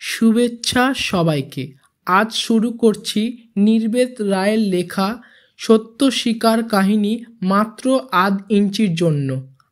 শুভেচ্ছা সবাইকে। আজ শুরু করছি নির্বেদ রায়ের লেখা সত্য শিকার কাহিনী মাত্র আধ ইঞ্চির জন্য।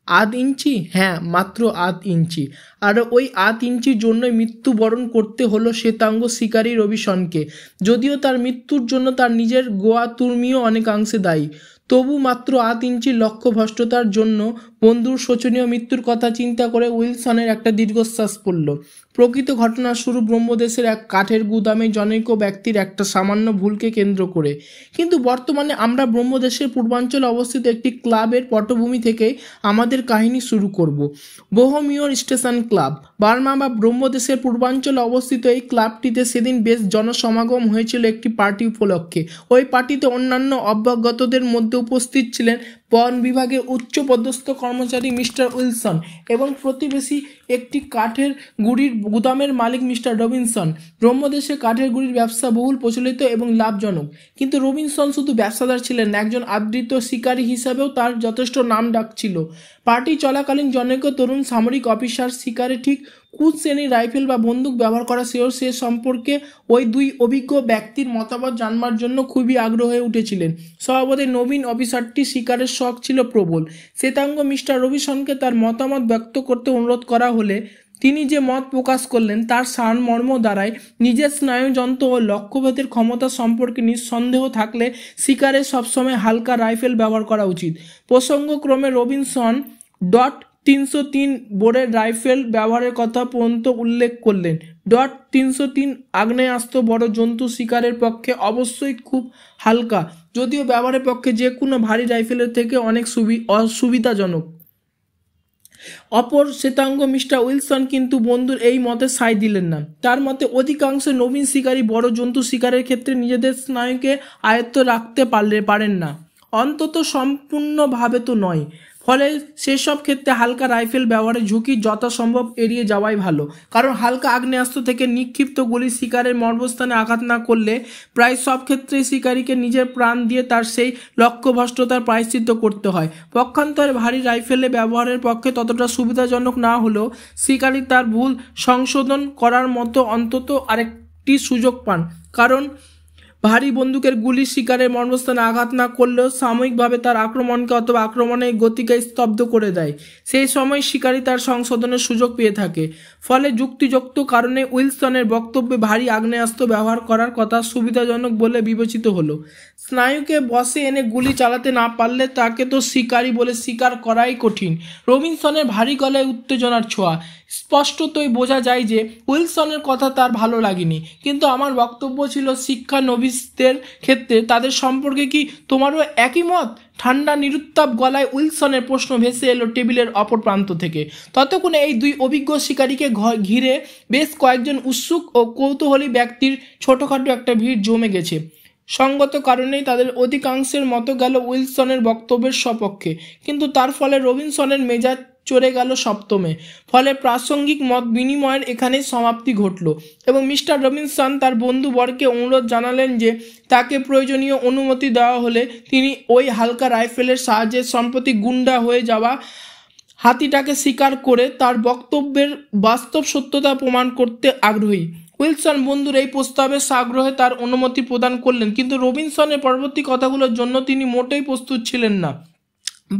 আধ ইঞ্চি? হ্যাঁ, মাত্র আধ ইঞ্চি। আর ওই আধ ইঞ্চির জন্যই মৃত্যুবরণ করতে হলো শ্বেতাঙ্গ শিকারী রবিশনকে। যদিও তার মৃত্যুর জন্য তার নিজের গোয়া তুর্মিও অনেকাংশে দায়ী, তবু মাত্র আধ ইঞ্চির লক্ষ্যভ্রষ্টতার জন্য বন্ধুর শোচনীয় মৃত্যুর কথা চিন্তা করে উইলসনের একটা দীর্ঘশ্বাস পড়ল। প্রকৃত ঘটনা শুরু ব্রহ্মদেশের এক কাঠের গুদামে জনৈক ব্যক্তির একটা সামান্য ভুলকে কেন্দ্র করে। কিন্তু বর্তমানে আমরা ব্রহ্মদেশের পূর্বাঞ্চলে অবস্থিত একটি ক্লাবের পটভূমি থেকেই আমাদের কাহিনী শুরু করব। বোহেমিয়ান স্টেশন ক্লাব, বার্মা বা ব্রহ্মদেশের পূর্বাঞ্চলে অবস্থিত এই ক্লাবটিতে সেদিন বেশ জনসমাগম হয়েছিল একটি পার্টি উপলক্ষে। ওই পার্টিতে অন্যান্য অভ্যাগতদের মধ্যে উপস্থিত ছিলেন বন বিভাগের উচ্চপদস্থ কর্মচারী মিস্টার উইলসন এবং প্রতিবেশী একটি কাঠের গুঁড়ির গুদামের মালিক মিস্টার রবিনসন। ব্রহ্মদেশে কাঠের গুঁড়ির ব্যবসা বহুল প্রচলিত এবং লাভজনক, কিন্তু রবিনসন শুধু ব্যবসাদার ছিলেন না, একজন আদৃত শিকারী হিসাবেও তার যথেষ্ট নাম ডাক ছিল। পার্টি চলাকালীন জনৈক তরুণ সামরিক অফিসার শিকারে ঠিক কোন শ্রেণীর রাইফেল বা বন্দুক ব্যবহার করা সে সম্পর্কে ওই দুই অভিজ্ঞ ব্যক্তির মতামত জানবার জন্য খুবই আগ্রহ হয়ে উঠেছিলেন। স্বভাবতই নবীন অফিসারটি শিকারের শখ ছিল প্রবল। শ্বেতাঙ্গ মিস্টার রবিশনকে তার মতামত ব্যক্ত করতে অনুরোধ করা হলে তিনি যে মত প্রকাশ করলেন তার সারমর্ম দ্বারাই নিজের স্নায়ুযন্ত্র ও লক্ষ্যভেদের ক্ষমতা সম্পর্কে নিঃসন্দেহ থাকলে শিকারে সবসময় হালকা রাইফেল ব্যবহার করা উচিত। প্রসঙ্গক্রমে রবিনসন .303 বোরের রাইফেল ব্যবহারের কথা পর্যন্ত উল্লেখ করলেন। .303 আগ্নেয়াস্ত্র বড় জন্তু শিকারের পক্ষে অবশ্যই খুব হালকা, যদিও ব্যবহারের পক্ষে যে কোনো ভারী রাইফেলের থেকে অনেক অসুবিধাজনক। অপর শ্বেতাঙ্গ মিস্টার উইলসন কিন্তু বন্ধুর এই মতে সায় দিলেন না। তার মতে অধিকাংশ নবীন শিকারী বড় জন্তু শিকারের ক্ষেত্রে নিজেদের স্নায়ুকে আয়ত্ত রাখতে পারেন না, অন্তত সম্পূর্ণভাবে তো নয়। ফলে সেসব ক্ষেত্রে হালকা রাইফেল ব্যবহারের ঝুঁকি যথাসম্ভব এড়িয়ে যাওয়াই ভালো, কারণ হালকা আগ্নেয়াস্ত্র থেকে নিক্ষিপ্ত গুলি শিকারের মর্মস্থানে আঘাত না করলে প্রায় সব ক্ষেত্রেই শিকারীকে নিজের প্রাণ দিয়ে তার সেই লক্ষ্যভ্রষ্টতার প্রায়শ্চিত্ত করতে হয়। পক্ষান্তরে ভারী রাইফেলে ব্যবহারের পক্ষে ততটা সুবিধাজনক না হলেও শিকারী তার ভুল সংশোধন করার মতো অন্তত আরেকটি সুযোগ পান, কারণ ভারী বন্দুকের গুলি শিকারের মর্মস্থানে আঘাত না করলেও সাময়িকভাবে তার আক্রমণকে অথবা আক্রমণের গতিকে স্তব্ধ করে দেয়। সেই সময় শিকারী তার সংশোধনের সুযোগ পেয়ে থাকে। ফলে যুক্তিযুক্ত কারণে উইলসনের বক্তব্যে ভারী আগ্নেয়াস্ত্র ব্যবহার করার কথা সুবিধাজনক বলে বিবেচিত হলো। স্নায়ুকে বশে এনে গুলি চালাতে না পারলে তাকে তো শিকারী বলে স্বীকার করাই কঠিন। রবিনসনের ভারী গলায় উত্তেজনার ছোঁয়া, স্পষ্টতই বোঝা যায় যে উইলসনের কথা তার ভালো লাগেনি। কিন্তু আমার বক্তব্য ছিল শিক্ষা নবিশদের ক্ষেত্রে তাদের সম্পর্কে কি তোমারও একই মত? ঠান্ডা নিরুত্তাপ গলায় উইলসনের প্রশ্ন ভেসে এলো টেবিলের অপর প্রান্ত থেকে। ততক্ষণে এই দুই অভিজ্ঞ শিকারীকে ঘিরে বেশ কয়েকজন উৎসুক ও কৌতূহলী ব্যক্তির ছোটোখাটো একটা ভিড় জমে গেছে। সঙ্গত কারণেই তাদের অধিকাংশের মতো গেল উইলসনের বক্তব্যের সপক্ষে, কিন্তু তার ফলে রবিনসনের মেজাজ চড়ে গেল সপ্তমে। ফলে প্রাসঙ্গিক মত বিনিময়ের এখানেই সমাপ্তি ঘটল এবং মিস্টার রবিনসন তার বন্ধুবরকে অনুরোধ জানালেন যে তাকে প্রয়োজনীয় অনুমতি দেওয়া হলে তিনি ওই হালকা রাইফেলের সাহায্যে সম্প্রতি গুন্ডা হয়ে যাওয়া হাতিটাকে শিকার করে তার বক্তব্যের বাস্তব সত্যতা প্রমাণ করতে আগ্রহী। উইলসন বন্ধুর এই প্রস্তাবে সাগ্রহে তার অনুমতি প্রদান করলেন, কিন্তু রবিনসনের পরবর্তী কথাগুলোর জন্য তিনি মোটেই প্রস্তুত ছিলেন না।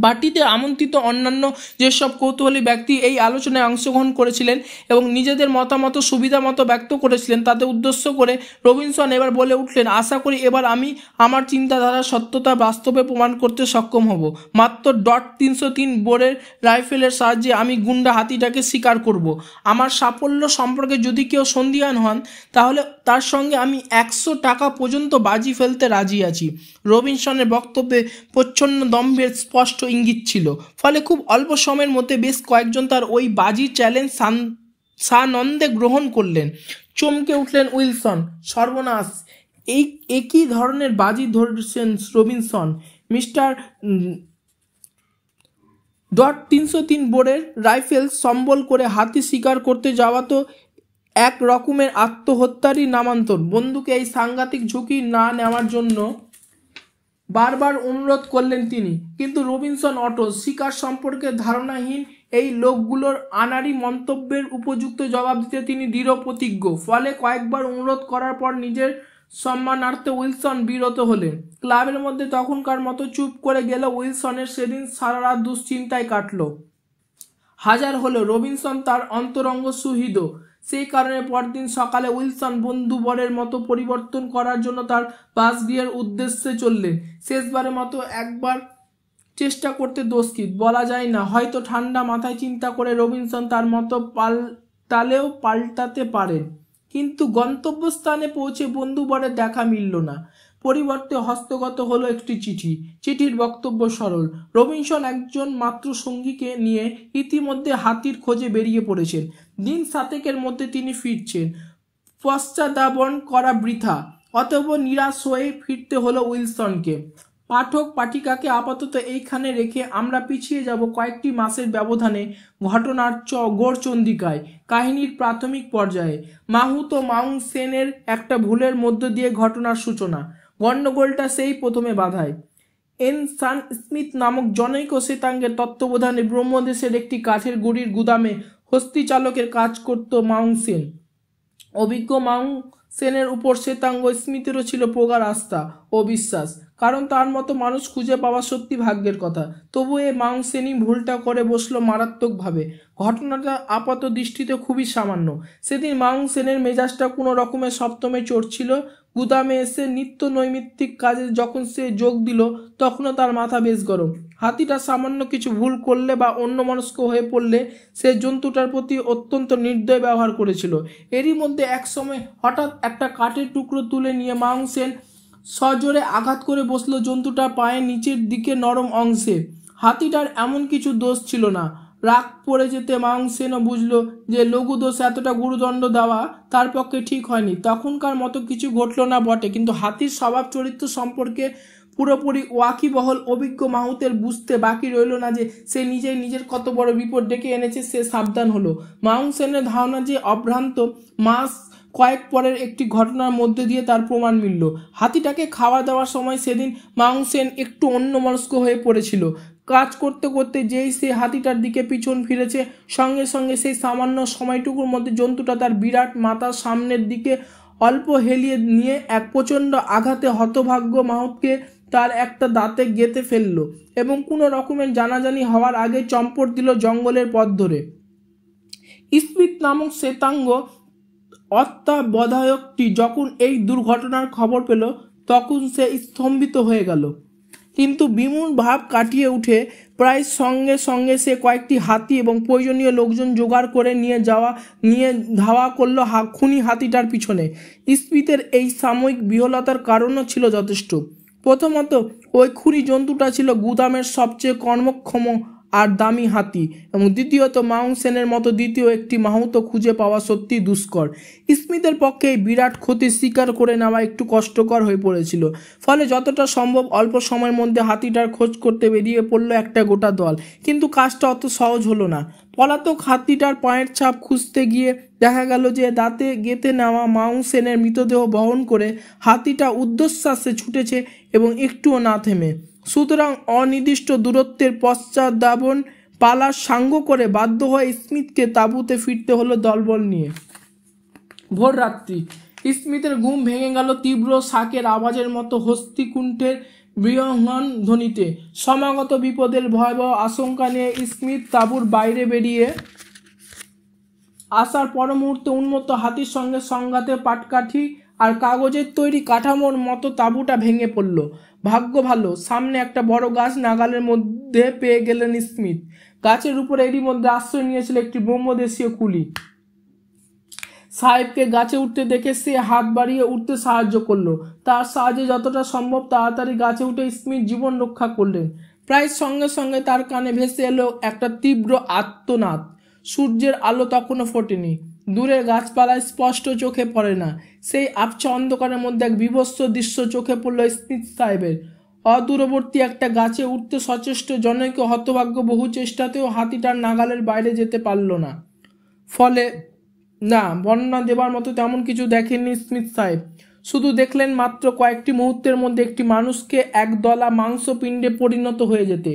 পার্টিতে আমন্ত্রিত অন্যান্য যেসব কৌতূহলী ব্যক্তি এই আলোচনায় অংশগ্রহণ করেছিলেন এবং নিজেদের মতামত সুবিধা মতো ব্যক্ত করেছিলেন তাদের উদ্দেশ্য করে রবিনসন এবার বলে উঠলেন, আশা করি এবার আমি আমার চিন্তাধারার সত্যতা বাস্তবে প্রমাণ করতে সক্ষম হব। মাত্র .303 বোরের রাইফেলের সাহায্যে আমি গুন্ডা হাতিটাকে শিকার করব। আমার সাফল্য সম্পর্কে যদি কেউ সন্দিহান হন তাহলে তার সঙ্গে আমি 100 টাকা পর্যন্ত বাজি ফেলতে রাজি আছি। রবিনসনের বক্তব্যে প্রচ্ছন্ন দম্ভের স্পষ্ট ইঙ্গিত ছিল। ফলে খুব অল্প সময়ের মধ্যে বেশ কয়েকজন তার ওই বাজির চ্যালেঞ্জ সানন্দে গ্রহণ করলেন। চমকে উঠলেন উইলসন, সর্বনাশ, এই একই ধরনের বাজি ধরছেন রবিনসন। মিস্টার .303 বোরের রাইফেল সম্বল করে হাতি শিকার করতে যাওয়া তো এক রকমের আত্মহত্যারই নামান্তর। বন্ধুকে এই সাংঘাতিক ঝুঁকি না নেওয়ার জন্য বারবার অনুরোধ করলেন তিনি, কিন্তু রবিনসন অটো শিকার সম্পর্কে ধারণাহীন এই লোকগুলোর আনাড়ি মন্তব্যের উপযুক্ত জবাব দিতে তিনি দৃঢ় প্রতিজ্ঞ। ফলে কয়েকবার অনুরোধ করার পর নিজের সম্মানার্থে উইলসন বিরত হলেন। ক্লাবের মধ্যে তখনকার মতো চুপ করে গেল উইলসনের সেদিন সারা রাত দুশ্চিন্তায় কাটল। হাজার হলো রবিনসন তার অন্তরঙ্গ সুহৃদ, সেই কারণে পরদিন সকালে উইলসন বন্ধুবরের মতো পরিবর্তন করার জন্য তার বাসগৃহের উদ্দেশ্যে চললেন। শেষবারের মতো একবার চেষ্টা করতে দোষ কি, বলা যায় না, হয়তো ঠান্ডা মাথায় চিন্তা করে রবিনসন তার মতো পাল্টাতে পারেন। কিন্তু গন্তব্যস্থানে পৌঁছে বন্ধুবরের দেখা মিলল না। পরিবর্তে হস্তগত হলো একটি চিঠি। চিঠির বক্তব্য সরল। রবিনসন একজন মাত্র সঙ্গীকে নিয়ে ইতিমধ্যে হাতির খোঁজে বেরিয়ে পড়েছেন। দিন 7 মধ্যে তিনি ফিরছেন। পশ্চাদাবন করা বৃথা, অতএব নিরাশ হয়ে ফিরতে হলো উইলসনকে। পাঠক পাঠিকাকে আপাতত এইখানে রেখে আমরা পিছিয়ে যাব কয়েকটি মাসের ব্যবধানে ঘটনার গৌরচন্দ্রিকায়, কাহিনীর প্রাথমিক পর্যায়ে। মাহুত ও মাউং সেনের একটা ভুলের মধ্য দিয়ে ঘটনার সূচনা। গণ্ডগোলটা সেই প্রথমে বাধায়। এন সান স্মিথ নামক জনৈক শ্বেতাঙ্গের তত্ত্বাবধানে ব্রহ্মদেশের একটি কাঠের গুঁড়ির গুদামে হস্তিচালকের কাজ করত মাউং সেন। অভিজ্ঞ মাউং সেনের উপর শ্বেতাঙ্গ স্মিথেরও ছিল প্রগাঢ় আস্থা ও বিশ্বাস, কারণ তার মতো মানুষ খুঁজে পাওয়া সত্যি ভাগ্যের কথা। তবু এ মাউং সেনই ভুলটা করে বসলো মারাত্মকভাবে। ঘটনাটা আপাত দৃষ্টিতে খুবই সামান্য। সেদিন মাউং সেনের মেজাজটা কোনো রকমের সপ্তমে চড়ছিল। গুদামে এসে নিত্য নৈমিত্তিক কাজে যখন সে যোগ দিল, তখনও তার মাথা বেশ গরম। হাতিটা সামান্য কিছু ভুল করলে বা অন্যমনস্ক হয়ে পড়লে সে জন্তুটার প্রতি অত্যন্ত নির্দয় ব্যবহার করেছিল। এরই মধ্যে এক সময় হঠাৎ একটা কাঠের টুকরো তুলে নিয়ে মাউং সেন সজোরে আঘাত করে বসলো জন্তুটার পায়ের নিচের দিকে নরম অংশে। হাতিটার এমন কিছু দোষ ছিল না। রাগ পড়ে যেতে মাউং সেনও বুঝলো যে লঘু দোষে এতটা গুরুদণ্ড দেওয়া তার পক্ষে ঠিক হয়নি। তখনকার মতো কিছু ঘটল না বটে, কিন্তু হাতির স্বভাব চরিত্র সম্পর্কে পুরোপুরি ওয়াকিবহল অভিজ্ঞ মাহুতের বুঝতে বাকি রইল না যে সে নিজের কত বড় বিপদ ডেকে এনেছে। সে সাবধান হলো। মাউং সেনের ধারণা যে অভ্রান্ত, মাস কয়েক পরের একটি ঘটনার মধ্যে দিয়ে তার প্রমাণ মিলল। হাতিটাকে খাওয়া দেওয়ার সময় সেদিন মাউং সেন একটু অন্যমনস্ক হয়ে পড়েছিল। কাজ করতে করতে যেই সে হাতিটার দিকে পিছন ফিরেছে, সঙ্গে সঙ্গে সেই সামান্য সময়টুকুর মধ্যে জন্তুটা তার বিরাট মাথার সামনের দিকে অল্প হেলিয়ে নিয়ে এক প্রচণ্ড আঘাতে হতভাগ্য মাহুতকে তার একটা দাঁতে গেঁথে ফেললো এবং কোনো রকমের জানাজানি হওয়ার আগে চম্পট দিল জঙ্গলের পথ ধরে। স্মিথ নামক শ্বেতাঙ্গ অত্যাবধায়কটি যখন এই দুর্ঘটনার খবর পেল, তখন সে স্তম্ভিত হয়ে গেল। কিন্তু বিমূঢ় ভাব কাটিয়ে উঠে প্রায় সঙ্গে সঙ্গে সে কয়েকটি হাতি এবং প্রয়োজনীয় লোকজন জোগাড় করে নিয়ে ধাওয়া করলো খুনি হাতিটার পিছনে। স্মিথের এই সাময়িক বিহ্বলতার কারণও ছিল যথেষ্ট। প্রথমত, ওই খুনি জন্তুটা ছিল গুদামের সবচেয়ে কর্মক্ষম আর দামি হাতি, এবং দ্বিতীয়ত মাউং সেনের মতো দ্বিতীয় একটি মাহুত খুঁজে পাওয়া সত্যি দুষ্কর। স্মিথের পক্ষে এই বিরাট ক্ষতি স্বীকার করে নেওয়া একটু কষ্টকর হয়ে পড়েছিল। ফলে যতটা সম্ভব অল্প সময়ের মধ্যে হাতিটার খোঁজ করতে বেরিয়ে পড়লো একটা গোটা দল। কিন্তু কাজটা অত সহজ হলো না। পলাতক হাতিটার পায়ের ছাপ খুঁজতে গিয়ে দেখা গেল যে দাঁতে গেঁথে নেওয়া মাউং সেনের মৃতদেহ বহন করে হাতিটা ঊর্ধ্বশ্বাসে ছুটেছে এবং একটুও না থেমে। সুতরাং অনির্দিষ্ট দূরত্বের পশ্চাদ্ধাবন পালার সাঙ্গ করে বাধ্য হয়ে স্মিথকে তাঁবুতে ফিরতে হলো দলবল নিয়ে। ভোর রাত্রি। স্মিথের ঘুম ভেঙে গেল তীব্র শাকের আওয়াজের মতো হস্তিকুণ্ঠের বৃহৎ ধ্বনিতে। সমাগত বিপদের ভয়াবহ আশঙ্কা নিয়ে স্মিথ তাঁবুর বাইরে বেরিয়ে আসার পর মুহূর্তে উন্মত্ত হাতির সঙ্গে সংঘাতে পাটকাঠি আর কাগজের তৈরি কাঠামোর মতো তাঁবুটা ভেঙে পড়ল। ভাগ্য ভালো, সামনে একটা বড় গাছ নাগালের মধ্যে পেয়ে গেলেন স্মিথ। গাছের উপরে এরই মধ্যে আশ্রয় নিয়েছিল একটি ব্রহ্মদেশীয় কুলি। সাহেবকে গাছে উঠতে দেখে সে হাত বাড়িয়ে উঠতে সাহায্য করলো। তার সাহায্যে যতটা সম্ভব তাড়াতাড়ি গাছে উঠে স্মিথ জীবন রক্ষা করলেন। প্রায় সঙ্গে সঙ্গে তার কানে ভেসে এলো একটা তীব্র আর্তনাদ। সূর্যের আলো তখনও ফোটেনি। দূরের গাছপালায় স্পষ্ট চোখে পড়ে না। সেই আবছা অন্ধকারের মধ্যে এক বিভৎস দৃশ্য চোখে পড়ল স্মিথ সাহেবের। অদূরবর্তী একটা গাছে উঠতে সচেষ্ট জনৈক হতভাগ্য বহু চেষ্টাতেও হাতিটার নাগালের বাইরে যেতে পারল না। ফলে না, বর্ণনা দেবার মতো তেমন কিছু দেখেননি স্মিথ সাহেব। শুধু দেখলেন মাত্র কয়েকটি মুহূর্তের মধ্যে একটি মানুষকে একদলা মাংসপিণ্ডে পরিণত হয়ে যেতে।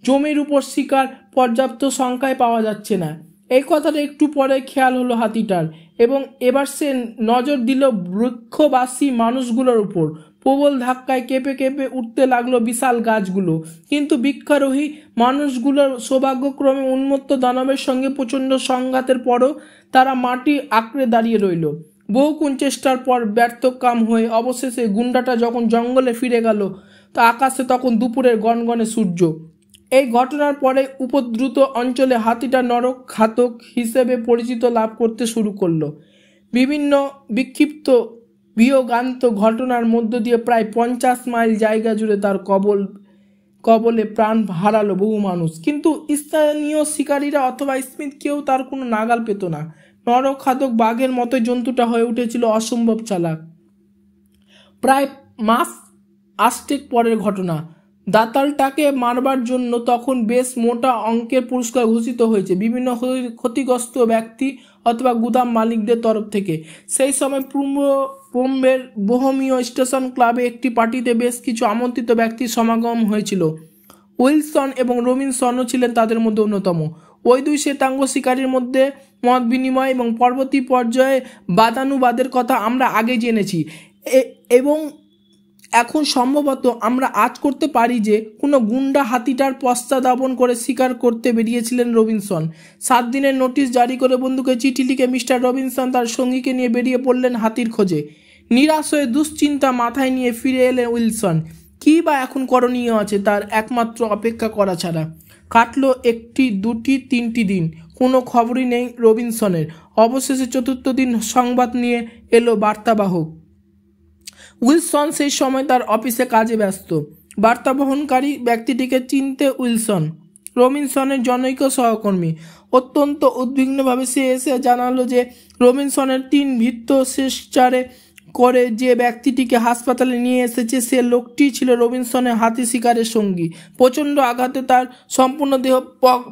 জমির উপর শিকার পর্যাপ্ত সংখ্যায় পাওয়া যাচ্ছে না। এই কথাটা একটু পরে খেয়াল হলো হাতিটার, এবং এবার সে নজর দিল বৃক্ষবাসী মানুষগুলোর উপর। প্রবল ধাক্কায় কেঁপে কেঁপে উঠতে লাগলো বিশাল গাছগুলো, কিন্তু বৃক্ষারোহী মানুষগুলোর সৌভাগ্যক্রমে উন্মত্ত দানবের সঙ্গে প্রচণ্ড সংঘাতের পরও তারা মাটি আঁকড়ে দাঁড়িয়ে রইল। বহুক্ষণ চেষ্টার পর ব্যর্থকাম হয়ে অবশেষে গুন্ডাটা যখন জঙ্গলে ফিরে গেল, তা আকাশে তখন দুপুরের গনগনে সূর্য। এই ঘটনার পরে উপদ্রুত অঞ্চলে হাতিটা নরক ঘাতক হিসেবে পরিচিত লাভ করতে শুরু করলো। বিভিন্ন বিক্ষিপ্ত বিয়োগান্ত ঘটনার মধ্য দিয়ে প্রায় 50 মাইল জায়গা জুড়ে তার কবলে প্রাণ হারালো বহু মানুষ, কিন্তু স্থানীয় শিকারীরা অথবা স্মিথ কেউ তার কোনো নাগাল পেত না। নরখাদক বাঘের মতোই জন্তুটা হয়ে উঠেছিল অসম্ভব চালাক। প্রায় মাস আষ্টেক পরের ঘটনা, দাতালটাকে মারবার জন্য তখন বেশ মোটা অঙ্কের পুরস্কার ঘোষিত হয়েছে বিভিন্ন ক্ষতিগ্রস্ত ব্যক্তি অথবা গুদাম মালিকদের তরফ থেকে। সেই সময় বোম্বের বোহেমীয় স্টেশন ক্লাবে একটি পার্টিতে বেশ কিছু আমন্ত্রিত ব্যক্তির সমাগম হয়েছিল। উইলসন এবং রবিনসনও ছিলেন তাদের মধ্যে অন্যতম। ওই দুই শ্বেতাঙ্গ শিকারীর মধ্যে মত বিনিময় এবং পরবর্তী পর্যায়ে বাদানুবাদের কথা আমরা আগে জেনেছি, এবং এখন সম্ভবত আমরা আজ করতে পারি যে কোনো গুন্ডা হাতিটার পশ্চাদাপন করে শিকার করতে বেরিয়েছিলেন রবিনসন। 7 দিনের নোটিশ জারি করে বন্দুকে চিঠি লিখে মিস্টার রবিনসন তার সঙ্গীকে নিয়ে বেরিয়ে পড়লেন হাতির খোঁজে। নিরাশ হয়ে দুশ্চিন্তা মাথায় নিয়ে ফিরে এলেন উইলসন। কী বা এখন করণীয় আছে তার একমাত্র অপেক্ষা করা ছাড়া। কাটলো 1, 2, 3 দিন, কোনো খবরই নেই রবিনসনের। অবশেষে 4র্থ দিন সংবাদ নিয়ে এলো বার্তাবাহক। উইলসন সেই সময় তার অফিসে কাজে ব্যস্ত। বার্তা বহনকারী ব্যক্তিটিকে চিনতে উইলসন রবিনসনের জনৈক সহকর্মী। অত্যন্ত উদ্বিগ্নভাবে সে এসে জানালো যে রবিনসনের 3 ভৃত্য স্বেচ্ছাচারে করে যে ব্যক্তিটিকে হাসপাতালে নিয়ে এসেছে সে লোকটি ছিল রবিনসনের হাতি শিকারের সঙ্গী। প্রচণ্ড আঘাতে তার সম্পূর্ণ দেহ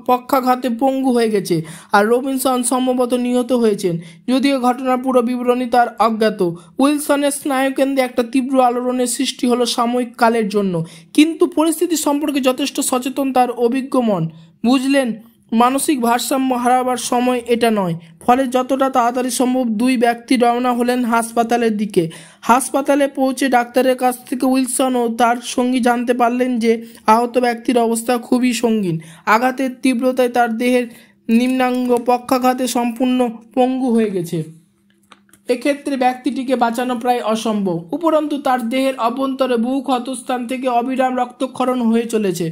পক্ষাঘাতে পঙ্গু হয়ে গেছে, আর রবিনসন সম্ভবত নিহত হয়েছেন, যদিও ঘটনার পুরো বিবরণী তার অজ্ঞাত। উইলসনের স্নায়ুকেন্দ্রে একটা তীব্র আলোড়নের সৃষ্টি হলো সাময়িক কালের জন্য, কিন্তু পরিস্থিতি সম্পর্কে যথেষ্ট সচেতন তার অভিজ্ঞ মন বুঝলেন মানসিক ভারসাম্য হারাবার সময় এটা নয়। ফলে যতটা তাড়াতাড়ি সম্ভব 2 ব্যক্তি রওনা হলেন হাসপাতালের দিকে। হাসপাতালে পৌঁছে ডাক্তারের কাছ থেকে উইলসন ও তার সঙ্গী জানতে পারলেন যে আহত ব্যক্তির অবস্থা খুবই সঙ্গীন। আঘাতের তীব্রতায় তার দেহের নিম্নাঙ্গ পক্ষাঘাতে সম্পূর্ণ পঙ্গু হয়ে গেছে। এক্ষেত্রে ব্যক্তিটিকে বাঁচানো প্রায় অসম্ভব। উপরন্তু তার দেহের অভ্যন্তরে বহু ক্ষতস্থান থেকে অবিরাম রক্তক্ষরণ হয়ে চলেছে।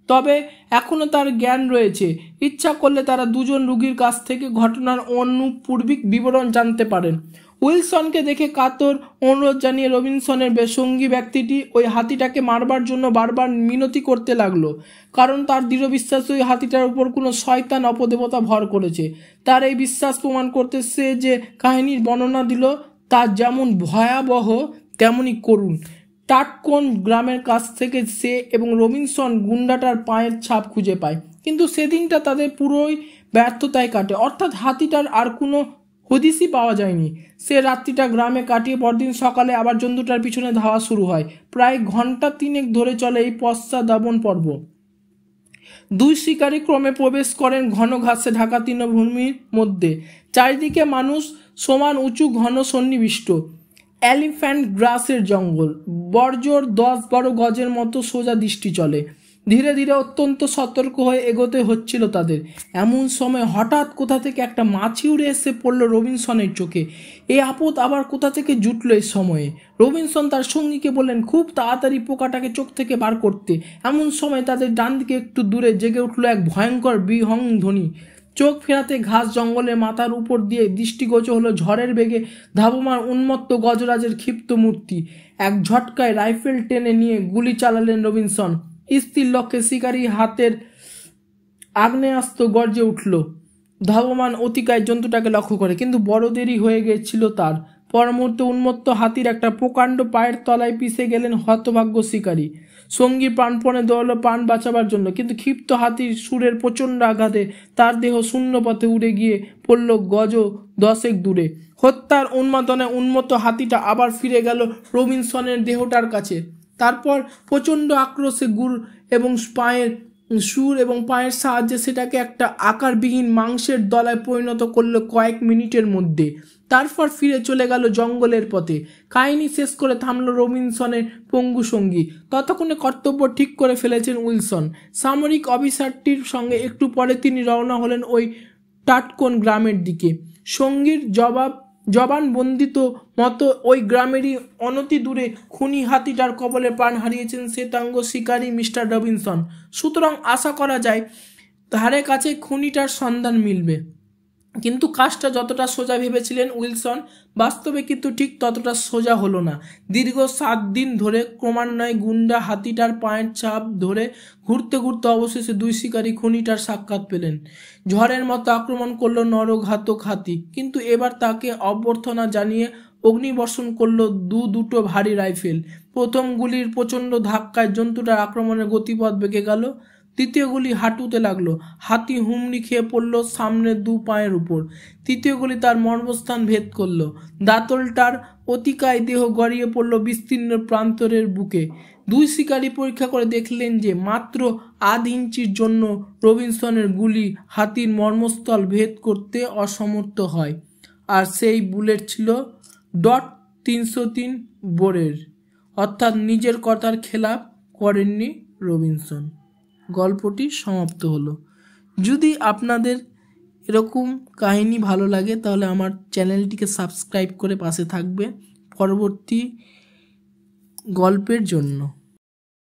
তবে এখনও তার জ্ঞান রয়েছে। ইচ্ছা করলে তারা 2 জন রোগীর কাছ থেকে ঘটনার অনুপূর্বিক বিবরণ জানতে পারেন। উইলসনকে দেখে কাতর অনুরোধ জানিয়ে রবিনসনের সঙ্গী ব্যক্তিটি ওই হাতিটাকে মারবার জন্য বারবার মিনতি করতে লাগলো, কারণ তার দৃঢ় বিশ্বাস ওই হাতিটার উপর কোনো শয়তান অপদেবতা ভর করেছে। তার এই বিশ্বাস প্রমাণ করতে সে যে কাহিনীর বর্ণনা দিল তা যেমন ভয়াবহ তেমনই করুণ। টাটকোন গ্রামের কাছ থেকে সে এবং রবিনসন গুন্ডাটার পায়ের ছাপ খুঁজে পায়, কিন্তু সেদিনটা তাদের পুরোই ব্যর্থতায় কাটে, অর্থাৎ হাতিটার আর কোনো হদিসই পাওয়া যায়নি। সে রাত্রিটা গ্রামে কাটিয়ে পরদিন সকালে আবার জন্তুটার পিছনে ধাওয়া শুরু হয়। প্রায় ঘন্টা 3 ধরে চলে এই পশ্চাদাপন পর্ব। 2 শিকারী ক্রমে প্রবেশ করেন ঘন ঘাসে ঢাকা তৃণভূমির মধ্যে। চারিদিকে মানুষ, সমান উঁচু ঘন সন্নিবিষ্ট এলিফ্যান্ট গ্রাসের জঙ্গল। বর্জর 10-12 গজের মতো সোজা দৃষ্টি চলে। ধীরে ধীরে অত্যন্ত সতর্ক হয়ে এগোতে হচ্ছিল তাদের। এমন সময় হঠাৎ কোথা থেকে একটা মাছি উড়ে এসে পড়ল রবিনসনের চোখে। এই আপদ আবার কোথা থেকে জুটল এই সময়ে? রবিনসন তার সঙ্গীকে বললেন খুব তাড়াতাড়ি পোকাটাকে চোখ থেকে বার করতে। এমন সময় তাদের ডান দিকে একটু দূরে জেগে উঠল এক ভয়ঙ্কর বিহংধ্বনি। চোখ ফেরাতে ঘাস জঙ্গলের মাথার উপর দিয়ে দৃষ্টিগোচর হলো ঝড়ের বেগে ধাবমান উন্মত্ত গজরাজের ক্ষিপ্ত মূর্তি। এক ঝটকায় রাইফেল টেনে নিয়ে গুলি চালালেন রবিনসন। স্থির লক্ষ্যে শিকারী হাতের আগ্নেয়াস্ত্র গর্জে উঠল। ধাবমান অতিকায় জন্তুটাকে লক্ষ্য করে, কিন্তু বড় দেরি হয়ে গেছিল তার। পর মুহূর্তে উন্মত্ত হাতির একটা প্রকাণ্ড পায়ের তলায় পিষে গেলেন হতভাগ্য শিকারী। সঙ্গী প্রাণপণে দৌড়ল প্রাণ বাঁচাবার জন্য, কিন্তু ক্ষিপ্ত হাতির সুরের প্রচণ্ড আঘাতে তার দেহ শূন্য পথে উড়ে গিয়ে পড়ল গজ 10 দূরে। হত্যার উন্মাদনায় উন্মত্ত হাতিটা আবার ফিরে গেল রবিনসনের দেহটার কাছে। তারপর প্রচণ্ড আক্রোশে গুড় এবং পায়ের সুর এবং পায়ের সাহায্যে সেটাকে একটা আকারবিহীন মাংসের দলায় পরিণত করলো কয়েক মিনিটের মধ্যে। তারপর ফিরে চলে গেল জঙ্গলের পথে। কাহিনী শেষ করে থামলো রবিনসনের পঙ্গু সঙ্গী। ততক্ষণে কর্তব্য ঠিক করে ফেলেছেন উইলসন। সামরিক অফিসারটির সঙ্গে একটু পরে তিনি রওনা হলেন ওই টাটকোন গ্রামের দিকে। সঙ্গীর জবানবন্দিত মতো ওই গ্রামেরই অনতি দূরে খুনি হাতিটার কবলে প্রাণ হারিয়েছেন শ্বেতাঙ্গ শিকারী মিস্টার রবিনসন। সুতরাং আশা করা যায় ধারে কাছে খুনিটার সন্ধান মিলবে। কিন্তু কাজটা যতটা সোজা ভেবেছিলেন উইলসন, বাস্তবে কিন্তু ঠিক ততটা সোজা হলো না। দীর্ঘ 7 দিন ধরে ক্রমান্বয়ে গুন্ডা হাতিটার পায়ের ছাপ ধরে ঘুরতে ঘুরতে অবশেষে 2 শিকারী খুনিটার সাক্ষাৎ পেলেন। ঝড়ের মতো আক্রমণ করলো নরঘাতক হাতি, কিন্তু এবার তাকে অভ্যর্থনা জানিয়ে অগ্নিবর্ষণ করলো দুটো ভারী রাইফেল। প্রথম গুলির প্রচণ্ড ধাক্কায় জন্তুটার আক্রমণের গতিপথ বেঁকে গেল। দ্বিতীয় গুলি হাঁটুতে লাগলো। হাতি হুমড়ি খেয়ে পড়লো সামনের 2 পায়ের উপর। তৃতীয় গুলি তার মর্মস্থান ভেদ করলো। দাঁতলটার অতিকায় দেহ গড়িয়ে পড়লো বিস্তীর্ণ প্রান্তরের বুকে। 2 শিকারী পরীক্ষা করে দেখলেন যে মাত্র আধ ইঞ্চির জন্য রবিনসনের গুলি হাতির মর্মস্থল ভেদ করতে অসমর্থ হয়। আর সেই বুলেট ছিল .303 বোরের। অর্থাৎ নিজের কথার খেলাপ করেননি রবিনসন। গল্পটি সমাপ্ত হলো। যদি আপনাদের এরকম কাহিনী ভালো লাগে তাহলে আমার চ্যানেলটিকে সাবস্ক্রাইব করে পাশে থাকবে পরবর্তী গল্পের জন্য।